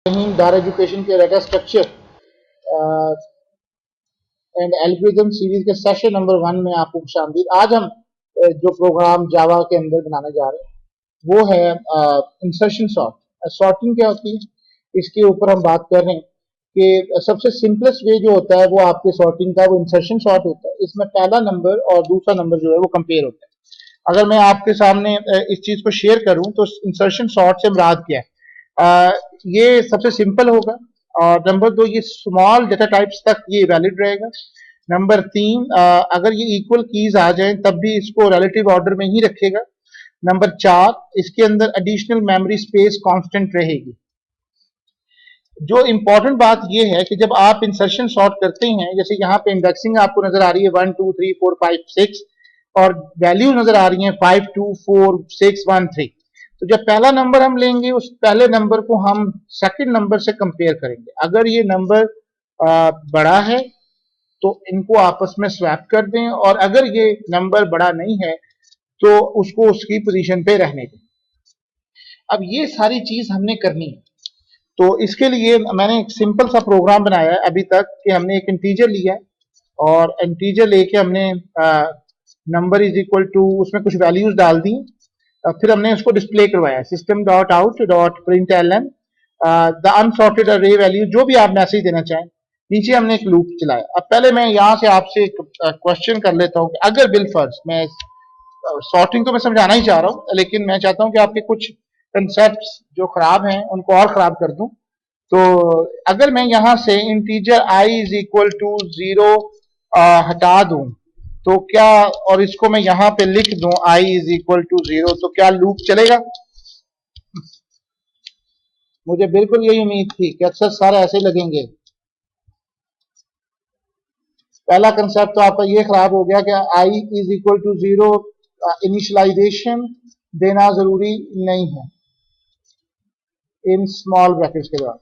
दार एजुकेशन के data structure and algorithm series के सेशन नंबर 1 में आपको खुशामदीद। आज हम जो प्रोग्राम जावा के अंदर बनाने जा रहे हैं वो है इंसर्शन सॉर्ट। सॉर्टिंग क्या होती है इसके ऊपर हम बात कर रहे हैं कि सबसे सिंपलेस्ट वे जो होता है वो आपके सॉर्टिंग का वो इंसर्शन सॉर्ट होता है। इसमें पहला नंबर और दूसरा नंबर जो है वो कंपेयर होता है। अगर मैं आपके सामने इस चीज को शेयर करूं तो इंसर्शन सॉर्ट से मुराद क्या है, ये सबसे सिंपल होगा। और नंबर 2, ये स्मॉल डेटा टाइप्स तक ये वैलिड रहेगा। नंबर 3, अगर ये इक्वल कीज आ जाए तब भी इसको रिलेटिव ऑर्डर में ही रखेगा। नंबर 4, इसके अंदर एडिशनल मेमोरी स्पेस कांस्टेंट रहेगी। जो इंपॉर्टेंट बात ये है कि जब आप इंसर्शन सॉर्ट करते हैं, जैसे यहाँ पे इंडेक्सिंग आपको नजर आ रही है 1 2 3 4 5 6 और वैल्यू नजर आ रही है 5 2 4 6 1 3। तो जब पहला नंबर हम लेंगे उस पहले नंबर को हम सेकंड नंबर से कंपेयर करेंगे। अगर ये नंबर बड़ा है तो इनको आपस में स्वैप कर दें, और अगर ये नंबर बड़ा नहीं है तो उसको उसकी पोजीशन पे रहने दें। अब ये सारी चीज हमने करनी है, तो इसके लिए मैंने एक सिंपल सा प्रोग्राम बनाया है अभी तक कि हमने एक इंटीजर लिया है और इंटीजर लेके हमने नंबर इज इक्वल टू उसमें कुछ वैल्यूज डाल दी। फिर हमने उसको डिस्प्ले करवाया system dot out dot print L N the unsorted array value, जो भी आप मैसेज देना चाहें। नीचे हमने एक लूप चलाया। अब पहले मैं यहाँ से आपसे एक क्वेश्चन कर लेता हूँ कि अगर बिलफर्ज मैं सॉर्टिंग तो मैं समझाना ही चाह रहा हूँ, लेकिन मैं चाहता हूँ कि आपके कुछ कंसेप्ट्स जो खराब हैं उनको और खराब कर दूं। तो अगर मैं यहां से integer i is equal to 0 हटा दूं तो क्या, और इसको मैं यहां पे लिख दूं i इज इक्वल टू 0, तो क्या लूप चलेगा? मुझे बिल्कुल यही उम्मीद थी कि अक्सर सारे ऐसे लगेंगे। पहला कंसेप्ट तो आपका ये खराब हो गया कि i is equal to 0 initialization देना जरूरी नहीं है इन स्मॉल ब्रैकेट्स के बाद।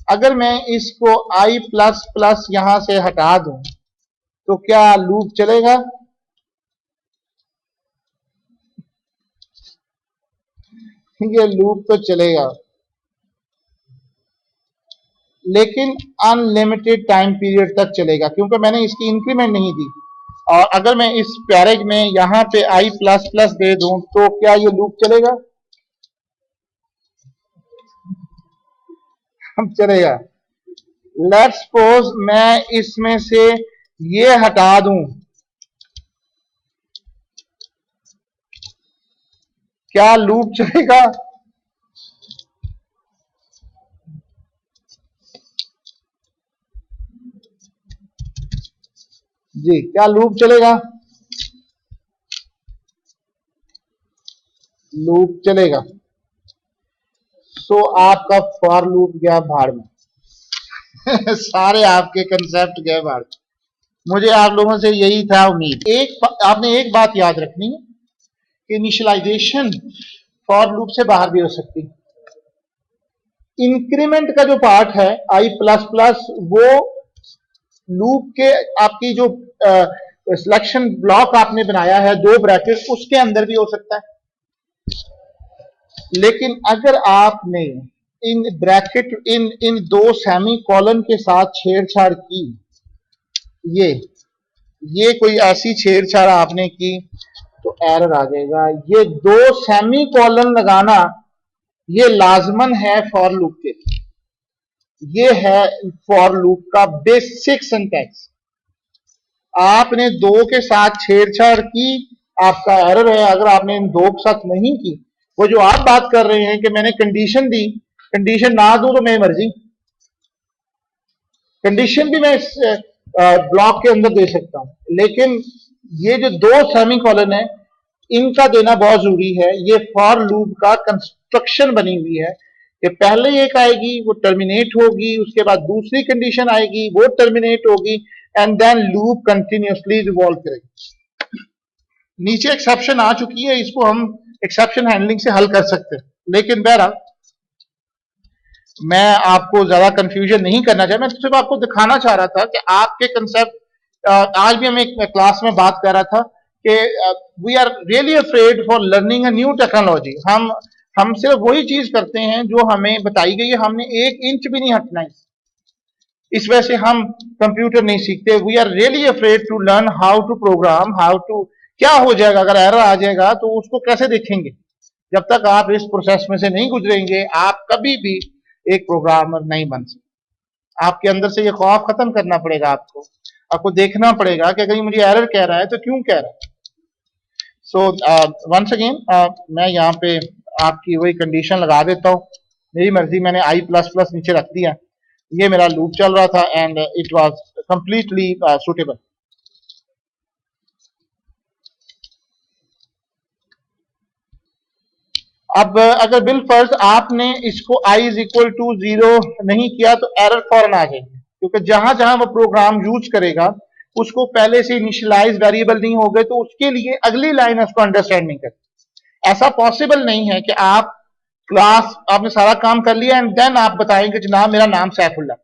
अगर मैं इसको i प्लस प्लस यहां से हटा दूं तो क्या लूप चलेगा? ये लूप तो चलेगा, लेकिन अनलिमिटेड टाइम पीरियड तक चलेगा क्योंकि मैंने इसकी इंक्रीमेंट नहीं दी। और अगर मैं इस पैरेज में यहां पे i प्लस प्लस दे दूं तो क्या ये लूप चलेगा? हम चलेगा। लेट्स सपोज मैं इसमें से ये हटा दूं, क्या लूप चलेगा? जी, क्या लूप चलेगा? लूप चलेगा। सो आपका फॉर लूप गया भाड़ में। सारे आपके कंसेप्ट गए भाड़ में। मुझे आप लोगों से यही था उम्मीद। आपने एक बात याद रखनी है कि इनिशियलाइजेशन फॉर लूप से बाहर भी हो सकती है। इंक्रीमेंट का जो पार्ट है i प्लस प्लस वो लूप के आपकी जो सिलेक्शन ब्लॉक आपने बनाया है 2 ब्रैकेट उसके अंदर भी हो सकता है। लेकिन अगर आपने in bracket in 2 semi colon के साथ छेड़छाड़ की, ये कोई ऐसी छेड़छाड़ आपने की तो एरर आ जाएगा। ये 2 सेमी कॉलन लगाना ये लाजमन है फॉर लूप के। ये है फॉर लूप का बेसिक सिंटैक्स। आपने 2 के साथ छेड़छाड़ की, आपका एरर है। अगर आपने इन 2 के साथ नहीं की, वो जो आप बात कर रहे हैं कि मैंने कंडीशन दी, कंडीशन ना दूं तो मेरी मर्जी, कंडीशन भी मैं इस ब्लॉक के अंदर दे सकता हूं, लेकिन ये जो 2 सेमी कॉलन है इनका देना बहुत जरूरी है। ये फॉर लूप का कंस्ट्रक्शन बनी हुई है कि पहले एक आएगी वो टर्मिनेट होगी, उसके बाद दूसरी कंडीशन आएगी वो टर्मिनेट होगी, and then loop continuously revolve करेगी। नीचे एक्सेप्शन आ चुकी है, इसको हम एक्सेप्शन हैंडलिंग से हल कर सकते हैं। लेकिन बहरहाल मैं आपको ज्यादा कंफ्यूजन नहीं करना चाह, मैं सिर्फ आपको दिखाना चाह रहा था कि आपके कंसेप्ट। आज भी हम एक क्लास में बात कर रहा था कि we are really afraid for learning a new technology. हम हम सिर्फ वही चीज करते हैं जो हमें बताई गई है, हमने 1 इंच भी नहीं हटना है। इस वजह से हम कंप्यूटर नहीं सीखते। We are really afraid to learn how to program, how to, क्या हो जाएगा अगर एरर आ जाएगा तो उसको कैसे देखेंगे। जब तक आप इस प्रोसेस में से नहीं गुजरेंगे आप कभी भी एक प्रोग्रामर नहीं बन सकते। आपके अंदर से ये खौफ खत्म करना पड़ेगा। आपको देखना पड़ेगा कि अगर मुझे एरर कह रहा है तो क्यों कह रहा है। सो वंस अगेन मैं यहाँ पे आपकी वही कंडीशन लगा देता हूँ। मेरी मर्जी, मैंने आई प्लस प्लस नीचे रख दिया। ये मेरा लूप चल रहा था and it was completely suitable. अब अगर बिलफर्ज आपने इसको i इज इक्वल टू 0 नहीं किया तो एरर फौरन आ जाएगी, क्योंकि जहां जहां वो प्रोग्राम यूज करेगा उसको पहले से इनिशियलाइज वेरिएबल नहीं हो गए तो उसके लिए अगली लाइन उसको अंडरस्टैंड नहीं करती। ऐसा पॉसिबल नहीं है कि आप क्लास आपने सारा काम कर लिया एंड देन आप बताएंगे जनाब मेरा नाम सैफुल्ला।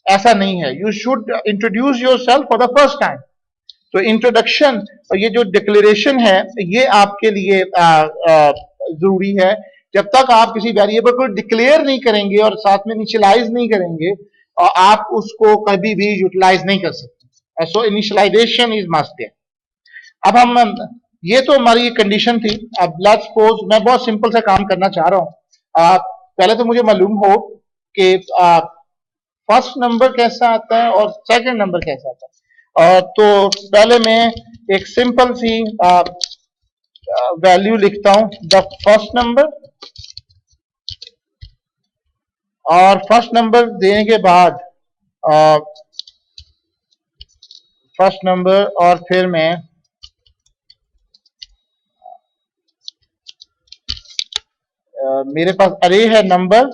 ऐसा नहीं है। You should introduce your self for the first time. तो इंट्रोडक्शन और ये जो डिक्लेरेशन है ये आपके लिए जरूरी है। जब तक आप किसी वेरिएबल को डिक्लेयर नहीं करेंगे और साथ में इनिशियलाइज नहीं करेंगे और आप उसको कभी भी यूटिलाइज नहीं कर सकते। सो इनिशियलाइजेशन इज मस्ट है। अब हम, ये तो हमारी कंडीशन थी। अब लेट्स सपोज मैं बहुत सिंपल सा काम करना चाह रहा हूं। पहले तो मुझे मालूम हो कि फर्स्ट नंबर कैसा आता है और सेकंड नंबर कैसा आता है। तो पहले मैं एक सिंपल सी वैल्यू लिखता हूं, द फर्स्ट नंबर, और फर्स्ट नंबर देने के बाद फर्स्ट नंबर, और फिर मैं मेरे पास अरे है नंबर,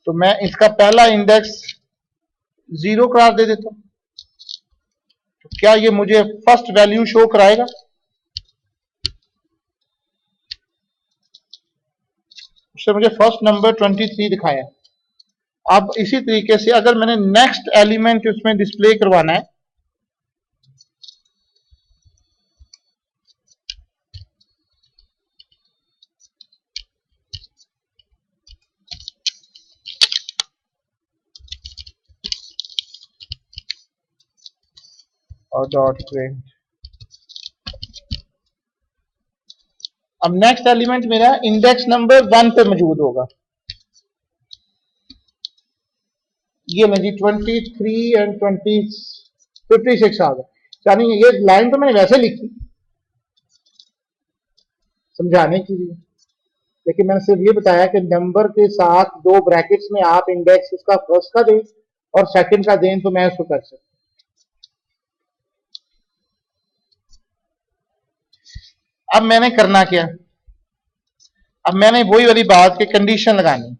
तो मैं इसका पहला इंडेक्स 0 करार दे देता हूं। तो क्या ये मुझे फर्स्ट वैल्यू शो कराएगा? उससे मुझे फर्स्ट नंबर 23 दिखाया। अब इसी तरीके से अगर मैंने नेक्स्ट एलिमेंट उसमें डिस्प्ले करवाना है, और डॉट प्रिंट, अब नेक्स्ट एलिमेंट मेरा इंडेक्स नंबर 1 पे मौजूद होगा। ये मैं जी 23 एंड 56 आ गया। यानी ये लाइन तो मैंने वैसे लिखी समझाने के लिए, लेकिन मैंने सिर्फ ये बताया कि नंबर के साथ 2 ब्रैकेट्स में आप इंडेक्स उसका फर्स्ट का दें और सेकंड का दें तो मैं उसको कर सकता। अब मैंने करना क्या? अब मैंने वही वाली बात की कंडीशन लगानी,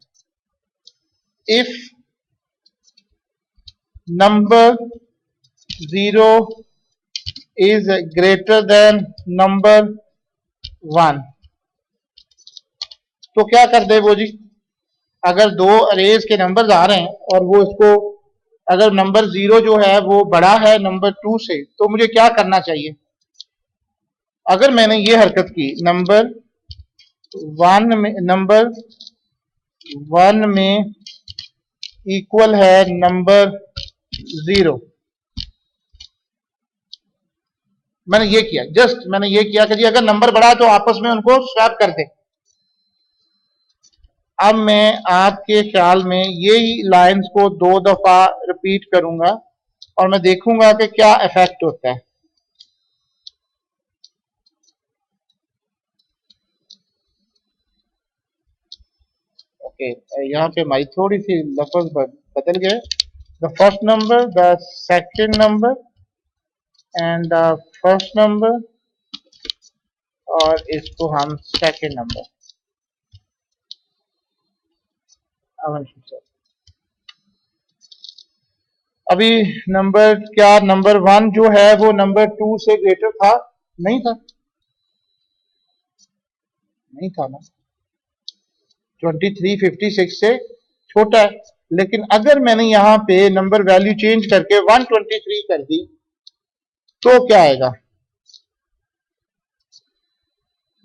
if number 0 is greater than number 1, तो क्या कर दे वो जी, अगर 2 अरेज के नंबर्स आ रहे हैं और वो इसको, अगर नंबर 0 जो है वो बड़ा है नंबर 2 से, तो मुझे क्या करना चाहिए? अगर मैंने ये हरकत की, नंबर 1 में इक्वल है नंबर 0, मैंने ये किया, जस्ट मैंने ये किया कि जी अगर नंबर बड़ा है तो आपस में उनको स्वैप कर दे। अब मैं आपके ख्याल में यही लाइंस को 2 दफा रिपीट करूंगा और मैं देखूंगा कि क्या इफेक्ट होता है। ओके, यहाँ पे हमारी थोड़ी सी लफ्ज बदल गए। The first number, the second number and the first number, और इसको हम सेकंड नंबर। अभी नंबर क्या, नंबर 1 जो है वो नंबर 2 से ग्रेटर था? नहीं था, नहीं था ना। 23 56 से छोटा है। लेकिन अगर मैंने यहां पे नंबर वैल्यू चेंज करके 123 कर दी तो क्या आएगा?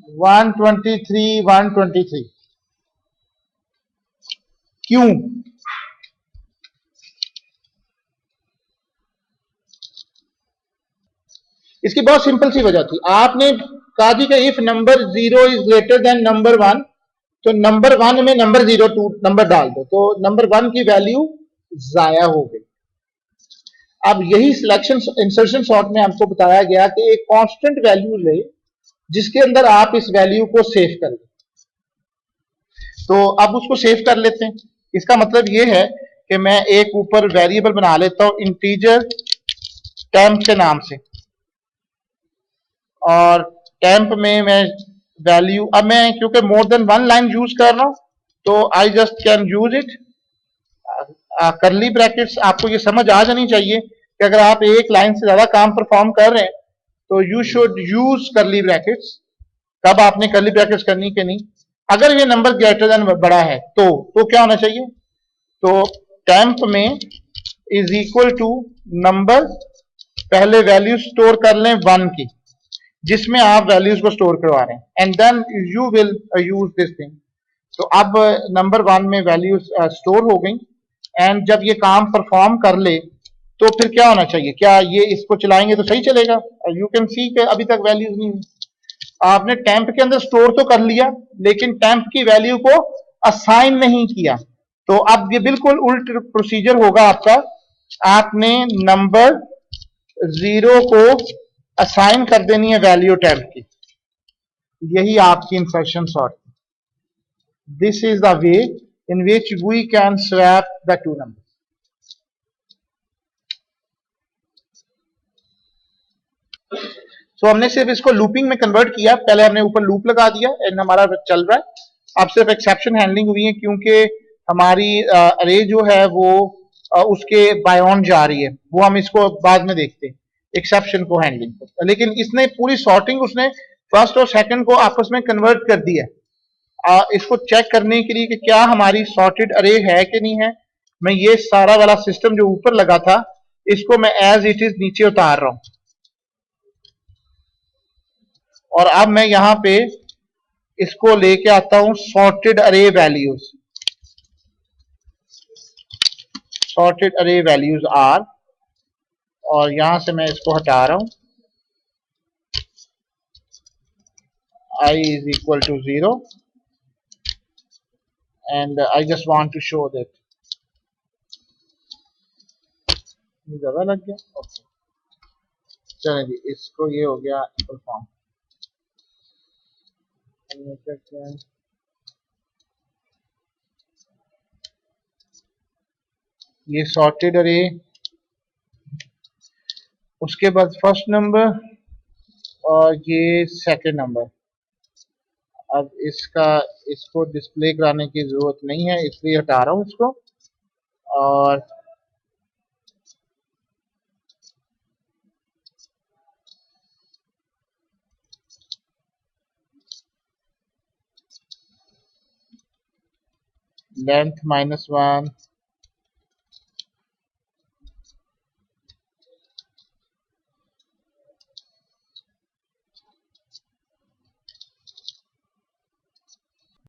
123 123 क्यों? इसकी बहुत सिंपल सी वजह थी। आपने कहा थी कि if number 0 is greater than number 1, तो नंबर 1 में नंबर 0 2 नंबर डाल दो, तो नंबर 1 की वैल्यू जाया हो गई। अब यही सिलेक्शन इंसर्शन सॉर्ट में हमको बताया गया कि एक कांस्टेंट वैल्यू ले जिसके अंदर आप इस वैल्यू को सेव कर लें। तो अब उसको सेव कर लेते हैं। इसका मतलब ये है कि मैं एक ऊपर वेरिएबल बना लेता हूं इंटीजर टेम्प के नाम से, और टेम्प में मैं वैल्यू, अब मैं क्योंकि more than one line use कर रहा हूं तो I just can use it करली ब्रैकेट्स। आपको ये समझ आ जानी चाहिए कि अगर आप एक लाइन से ज्यादा काम परफॉर्म कर रहे हैं तो यू शुड यूज करली ब्रैकेट्स। कब आपने करली ब्रैकेट्स करनी कि नहीं, अगर ये नंबर ग्रेटर देन बड़ा है तो क्या होना चाहिए, तो टेम्प में इज इक्वल टू नंबर, पहले वैल्यू स्टोर कर लें 1 की जिसमें आप वैल्यूज को स्टोर करवा रहे हैं, and then you will use this thing. तो अब नंबर 1 में वैल्यूज स्टोर हो गई, एंड जब ये काम परफॉर्म कर ले तो फिर क्या होना चाहिए, क्या ये इसको चलाएंगे तो सही चलेगा? यू कैन सी कि अभी तक वैल्यूज नहीं, आपने टेम्प के अंदर स्टोर तो कर लिया लेकिन टेम्प की वैल्यू को असाइन नहीं किया। तो अब ये बिल्कुल उल्ट प्रोसीजर होगा आपका। आपने नंबर 0 को असाइन कर देनी है वैल्यू टेम्प की। यही आपकी insertion sort. This is the way in which we can swap the two number. तो हमने सिर्फ इसको लूपिंग में कन्वर्ट किया, पहले हमने ऊपर लूप लगा दिया एंड हमारा चल रहा है। अब सिर्फ एक्सेप्शन हैंडलिंग हुई है क्योंकि हमारी अरे जो है वो उसके बायोन जा रही है, वो हम इसको बाद में देखते हैं एक्सेप्शन को हैंडलिंग को। लेकिन इसने पूरी सॉर्टिंग उसने फर्स्ट और सेकंड को आपस में कन्वर्ट कर दिया। इसको चेक करने के लिए कि क्या हमारी सॉर्टेड अरे है कि नहीं है, मैं ये सारा वाला सिस्टम जो ऊपर लगा था इसको मैं एज इट इज नीचे उतार रहा हूं, और अब मैं यहां पे इसको लेके आता हूं सॉर्टेड अरे वैल्यूज। सॉर्टेड अरे वैल्यूज आर, और यहां से मैं इसको हटा रहा हूं, I is equal to 0 and I just want to show that ये ज्यादा लग गया। ओके चलें जी, इसको ये हो गया परफॉर्म। ये सॉर्टेड अरे, उसके बाद फर्स्ट नंबर और ये सेकंड नंबर। अब इसको डिस्प्ले कराने की जरूरत नहीं है इसलिए हटा रहा हूं इसको, और लेंथ -1